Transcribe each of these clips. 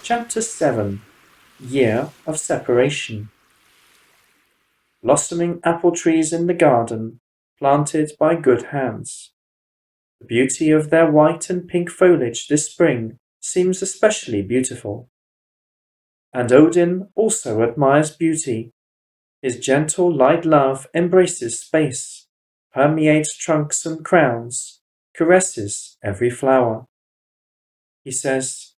Chapter 7 Year of Separation. Blossoming apple trees in the garden, planted by good hands. The beauty of their white and pink foliage this spring seems especially beautiful. And Odin also admires beauty. His gentle light love embraces space, permeates trunks and crowns, caresses every flower. He says,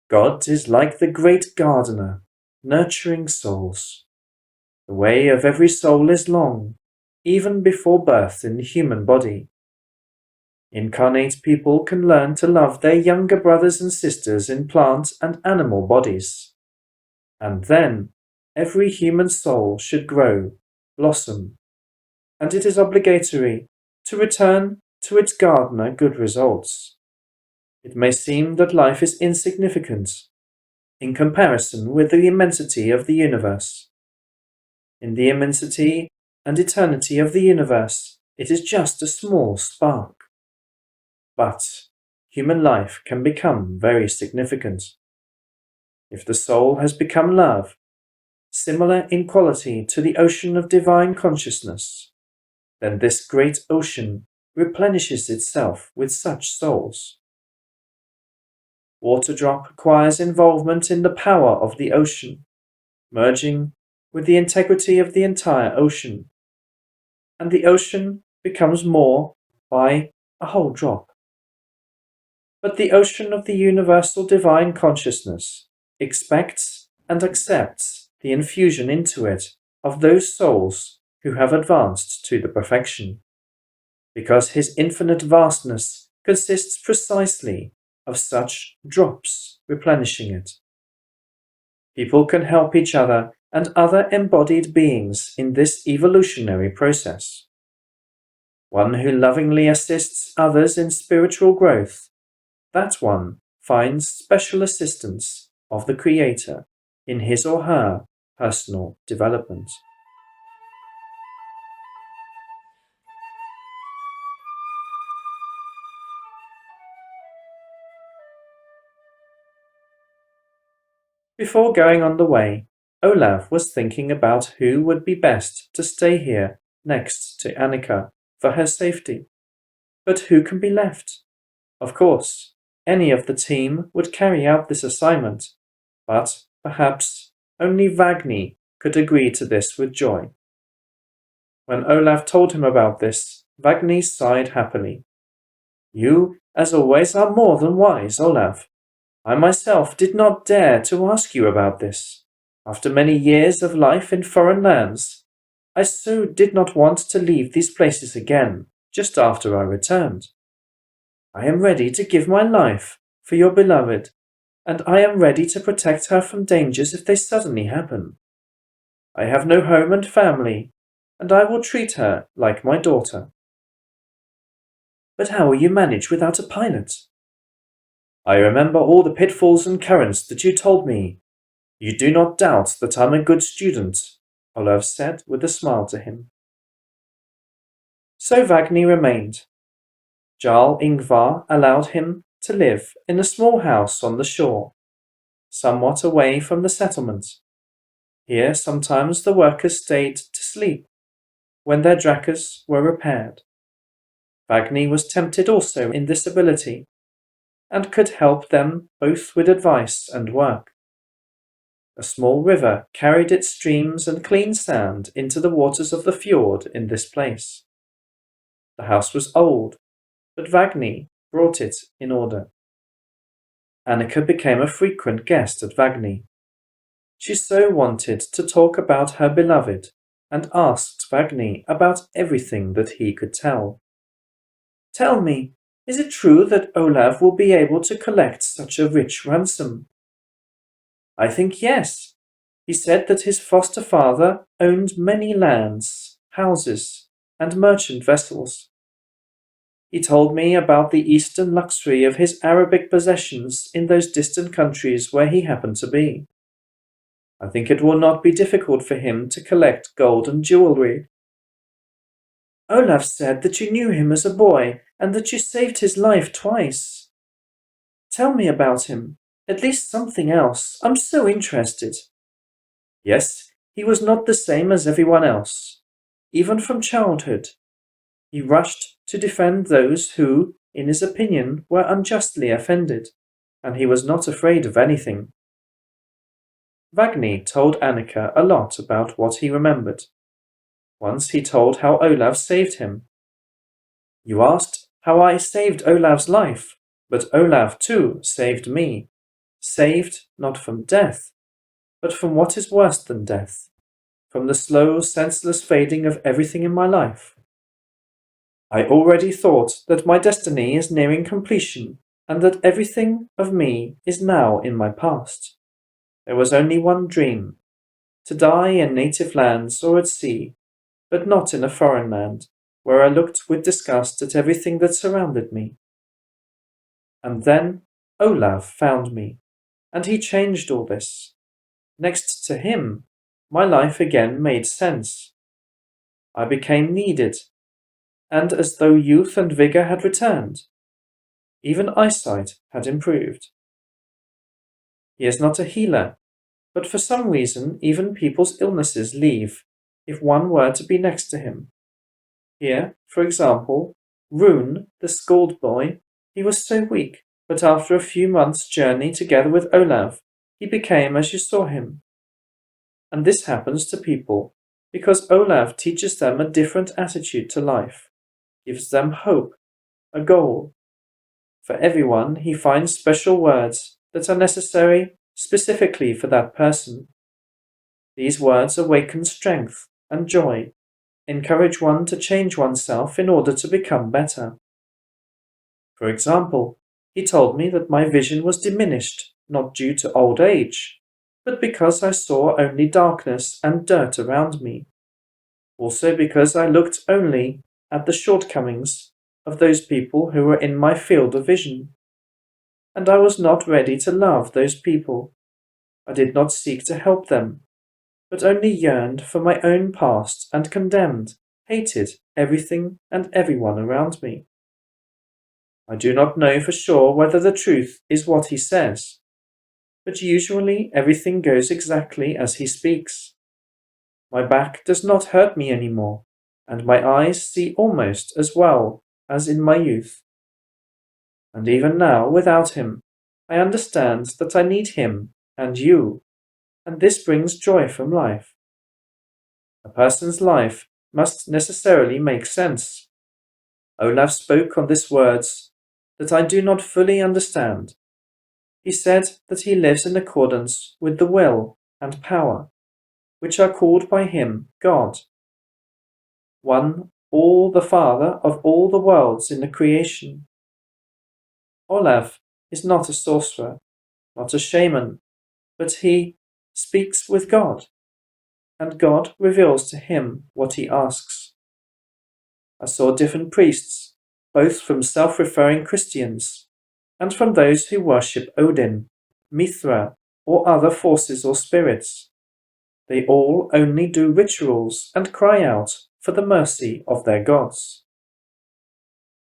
God is like the great gardener, nurturing souls. The way of every soul is long, even before birth in the human body. Incarnate people can learn to love their younger brothers and sisters in plant and animal bodies. And then every human soul should grow, blossom, and it is obligatory to return to its gardener good results. It may seem that life is insignificant in comparison with the immensity of the universe. In the immensity and eternity of the universe, it is just a small spark. But human life can become very significant. If the soul has become love, similar in quality to the ocean of divine consciousness, then this great ocean replenishes itself with such souls. Waterdrop acquires involvement in the power of the ocean, merging with the integrity of the entire ocean, and the ocean becomes more by a whole drop. But the ocean of the universal divine consciousness expects and accepts the infusion into it of those souls who have advanced to the perfection, because his infinite vastness consists precisely of such drops replenishing it. People can help each other and other embodied beings in this evolutionary process. One who lovingly assists others in spiritual growth, that one finds special assistance of the Creator in his or her personal development. Before going on the way, Olaf was thinking about who would be best to stay here next to Annika for her safety. But who can be left? Of course, any of the team would carry out this assignment, but perhaps only Vagni could agree to this with joy. When Olaf told him about this, Vagni sighed happily. You, as always, are more than wise, Olaf. I myself did not dare to ask you about this. After many years of life in foreign lands, I so did not want to leave these places again just after I returned. I am ready to give my life for your beloved, and I am ready to protect her from dangers if they suddenly happen. I have no home and family, and I will treat her like my daughter. But how will you manage without a pilot? I remember all the pitfalls and currents that you told me. You do not doubt that I'm a good student, Olaf said with a smile to him. So Vagni remained. Jarl Ingvar allowed him to live in a small house on the shore, somewhat away from the settlement. Here sometimes the workers stayed to sleep when their drakkars were repaired. Vagni was tempted also in this ability, and could help them both with advice and work. A small river carried its streams and clean sand into the waters of the fjord in this place. The house was old, but Vagni brought it in order. Annika became a frequent guest at Vagni. She so wanted to talk about her beloved, and asked Vagni about everything that he could tell. Tell me, is it true that Olaf will be able to collect such a rich ransom? I think yes. He said that his foster father owned many lands, houses, and merchant vessels. He told me about the eastern luxury of his Arabic possessions in those distant countries where he happened to be. I think it will not be difficult for him to collect gold and jewelry. Olaf said that you knew him as a boy and that you saved his life twice. Tell me about him. At least something else. I'm so interested. Yes, he was not the same as everyone else, even from childhood. He rushed to defend those who, in his opinion, were unjustly offended, and he was not afraid of anything. Vagni told Annika a lot about what he remembered. Once he told how Olav saved him. You asked how I saved Olav's life, but Olav too saved me. Saved not from death, but from what is worse than death, from the slow, senseless fading of everything in my life. I already thought that my destiny is nearing completion, and that everything of me is now in my past. There was only one dream, to die in native lands or at sea, but not in a foreign land, where I looked with disgust at everything that surrounded me. And then Olav found me, and he changed all this. Next to him, my life again made sense. I became needed, and as though youth and vigor had returned. Even eyesight had improved. He is not a healer, but for some reason even people's illnesses leave if one were to be next to him. Here, for example, Rune, the scald boy, he was so weak, but after a few months' journey together with Olav, he became as you saw him. And this happens to people because Olav teaches them a different attitude to life, gives them hope, a goal. For everyone, he finds special words that are necessary specifically for that person. These words awaken strength and joy, encourage one to change oneself in order to become better. For example, he told me that my vision was diminished, not due to old age, but because I saw only darkness and dirt around me. Also because I looked only at the shortcomings of those people who were in my field of vision. And I was not ready to love those people. I did not seek to help them, but only yearned for my own past and condemned, hated everything and everyone around me. I do not know for sure whether the truth is what he says, but usually everything goes exactly as he speaks. My back does not hurt me anymore, and my eyes see almost as well as in my youth. And even now, without him, I understand that I need him and you, and this brings joy from life. A person's life must necessarily make sense. Olav spoke on these words that I do not fully understand. He said that he lives in accordance with the will and power, which are called by him God. One, all the Father of all the worlds in the creation. Olav is not a sorcerer, not a shaman, but he speaks with God, and God reveals to him what he asks. I saw different priests, both from self-referring Christians and from those who worship Odin, Mithra, or other forces or spirits. They all only do rituals and cry out for the mercy of their gods.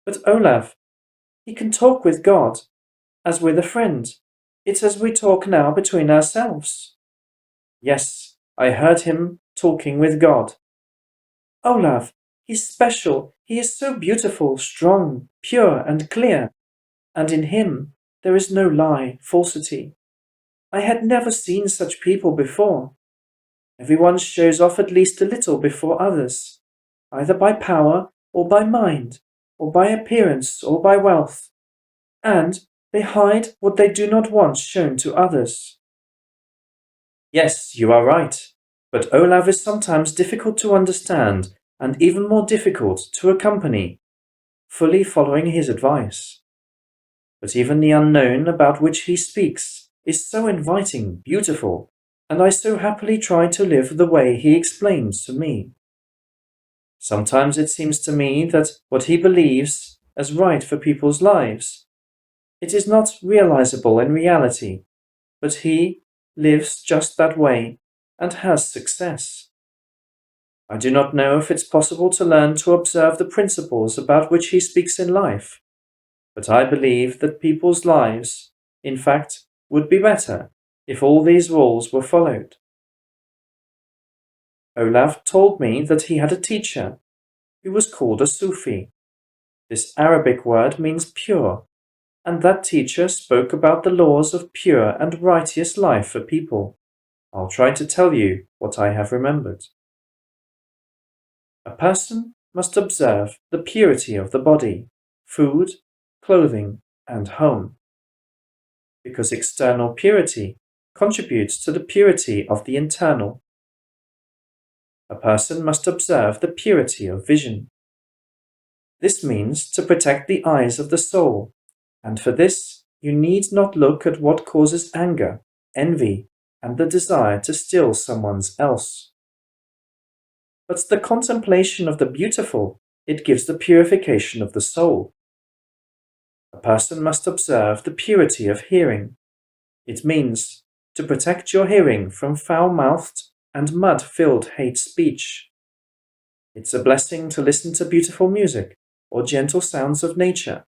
But Olav, he can talk with God, as with a friend. It's as we talk now between ourselves. Yes, I heard him talking with God. Olav, he's special. He is so beautiful, strong, pure, and clear. And in him there is no lie, falsity. I had never seen such people before. Everyone shows off at least a little before others, either by power or by mind, or by appearance or by wealth. And they hide what they do not want shown to others. Yes, you are right, but Olav is sometimes difficult to understand and even more difficult to accompany, fully following his advice. But even the unknown about which he speaks is so inviting, beautiful, and I so happily try to live the way he explains to me. Sometimes it seems to me that what he believes as right for people's lives, it is not realizable in reality, but he lives just that way and has success. I do not know if it's possible to learn to observe the principles about which he speaks in life, but I believe that people's lives, in fact, would be better if all these rules were followed. Olav told me that he had a teacher who was called a Sufi. This Arabic word means pure, and that teacher spoke about the laws of pure and righteous life for people. I'll try to tell you what I have remembered. A person must observe the purity of the body, food, clothing, and home, because external purity contributes to the purity of the internal. A person must observe the purity of vision. This means to protect the eyes of the soul, and for this you need not look at what causes anger, envy, and the desire to steal someone's else. But the contemplation of the beautiful, it gives the purification of the soul. A person must observe the purity of hearing. It means to protect your hearing from foul-mouthed and mud-filled hate speech. It's a blessing to listen to beautiful music or gentle sounds of nature.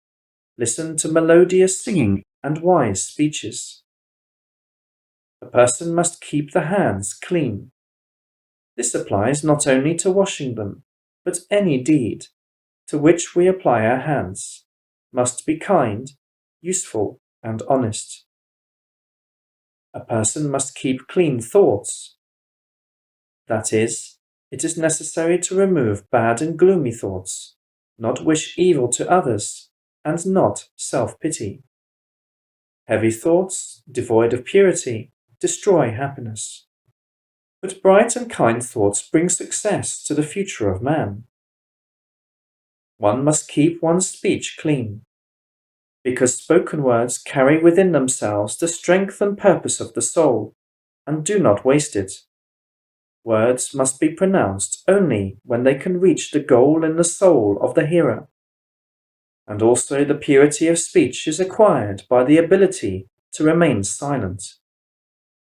Listen to melodious singing and wise speeches. A person must keep the hands clean. This applies not only to washing them, but any deed to which we apply our hands must be kind, useful, and honest. A person must keep clean thoughts. That is, it is necessary to remove bad and gloomy thoughts, not wish evil to others, and not self-pity. Heavy thoughts, devoid of purity, destroy happiness. But bright and kind thoughts bring success to the future of man. One must keep one's speech clean, because spoken words carry within themselves the strength and purpose of the soul, and do not waste it. Words must be pronounced only when they can reach the goal in the soul of the hearer. And also the purity of speech is acquired by the ability to remain silent.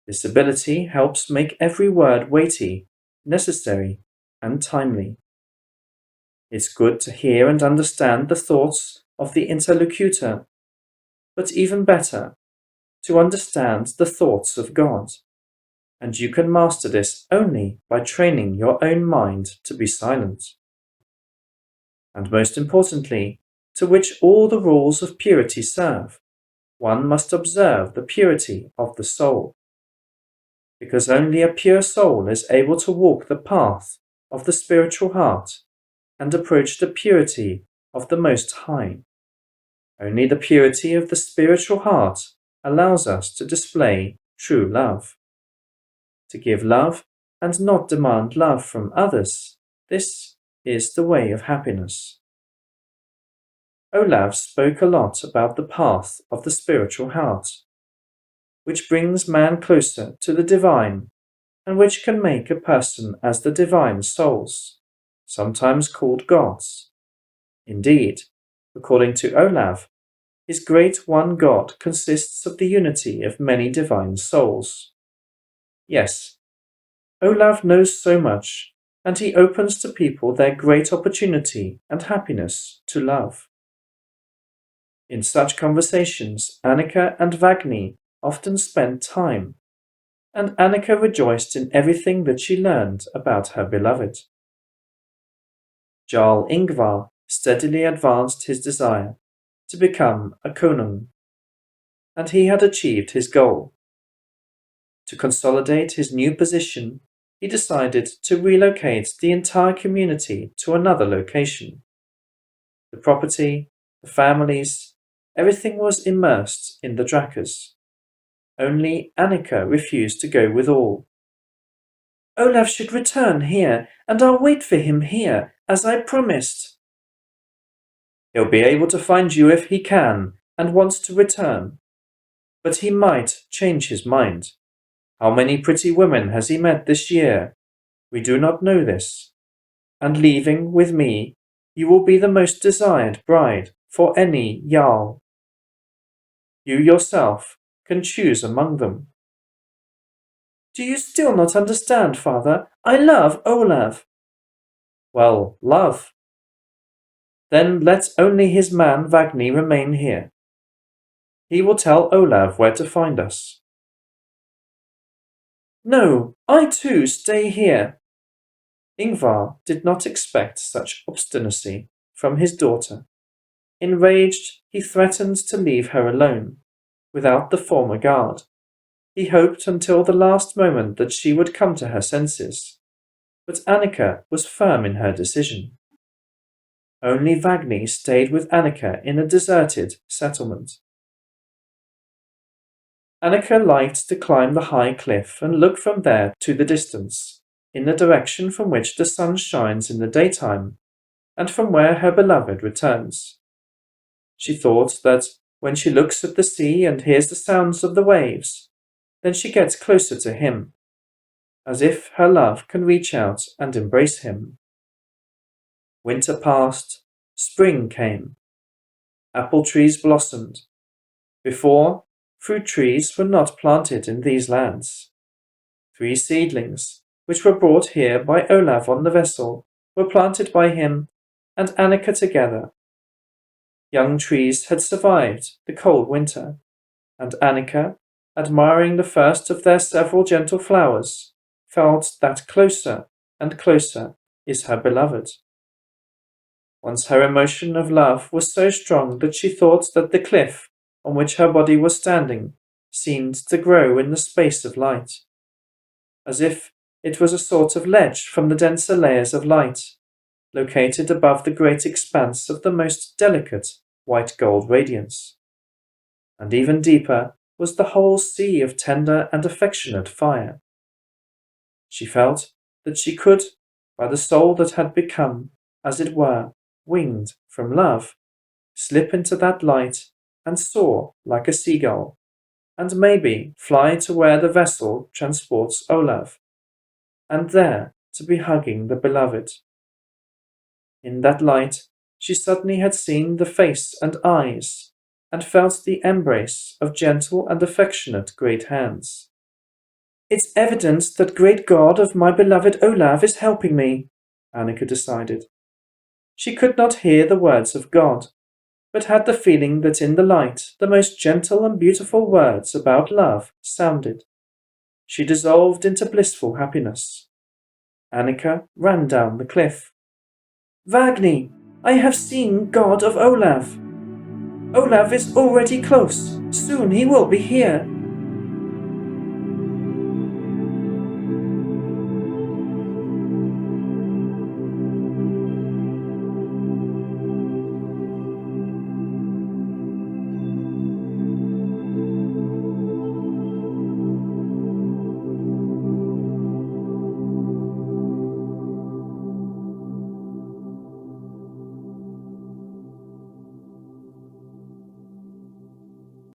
This ability helps make every word weighty, necessary, and timely. It's good to hear and understand the thoughts of the interlocutor, but even better, to understand the thoughts of God. And you can master this only by training your own mind to be silent. And most importantly, to which all the rules of purity serve, one must observe the purity of the soul. Because only a pure soul is able to walk the path of the spiritual heart and approach the purity of the Most High. Only the purity of the spiritual heart allows us to display true love. To give love and not demand love from others, this is the way of happiness. Olav spoke a lot about the path of the spiritual heart, which brings man closer to the divine, and which can make a person as the divine souls, sometimes called gods. Indeed, according to Olav, his great one God consists of the unity of many divine souls. Yes, Olav knows so much, and he opens to people their great opportunity and happiness to love. In such conversations, Annika and Vagni often spent time, and Annika rejoiced in everything that she learned about her beloved. Jarl Ingvar steadily advanced his desire to become a konung, and he had achieved his goal. To consolidate his new position, he decided to relocate the entire community to another location. The property, the families, everything was immersed in the Drakkars. Only Annika refused to go with all. Olav should return here, and I'll wait for him here, as I promised. He'll be able to find you if he can, and wants to return. But he might change his mind. How many pretty women has he met this year? We do not know this. And leaving with me, you will be the most desired bride for any Jarl. You yourself can choose among them. Do you still not understand, father? I love Olav. Well, love. Then let only his man Vagni remain here. He will tell Olav where to find us. No, I too stay here. Ingvar did not expect such obstinacy from his daughter. Enraged, he threatened to leave her alone, without the former guard. He hoped until the last moment that she would come to her senses, but Annika was firm in her decision. Only Vagni stayed with Annika in a deserted settlement. Annika liked to climb the high cliff and look from there to the distance, in the direction from which the sun shines in the daytime, and from where her beloved returns. She thought that when she looks at the sea and hears the sounds of the waves, then she gets closer to him, as if her love can reach out and embrace him. Winter passed, spring came. Apple trees blossomed. Before, fruit trees were not planted in these lands. 3 seedlings, which were brought here by Olav on the vessel, were planted by him and Annika together. Young trees had survived the cold winter, and Annika, admiring the first of their several gentle flowers, felt that closer and closer is her beloved. Once her emotion of love was so strong that she thought that the cliff on which her body was standing seemed to grow in the space of light, as if it was a sort of ledge from the denser layers of light, located above the great expanse of the most delicate white gold radiance. And even deeper was the whole sea of tender and affectionate fire. She felt that she could, by the soul that had become, as it were, winged from love, slip into that light and soar like a seagull, and maybe fly to where the vessel transports Olav, and there to be hugging the beloved. In that light, she suddenly had seen the face and eyes, and felt the embrace of gentle and affectionate great hands. It's evident that great God of my beloved Olav is helping me, Annika decided. She could not hear the words of God, but had the feeling that in the light the most gentle and beautiful words about love sounded. She dissolved into blissful happiness. Annika ran down the cliff. Vagni, I have seen God of Olav. Olav is already close. Soon he will be here.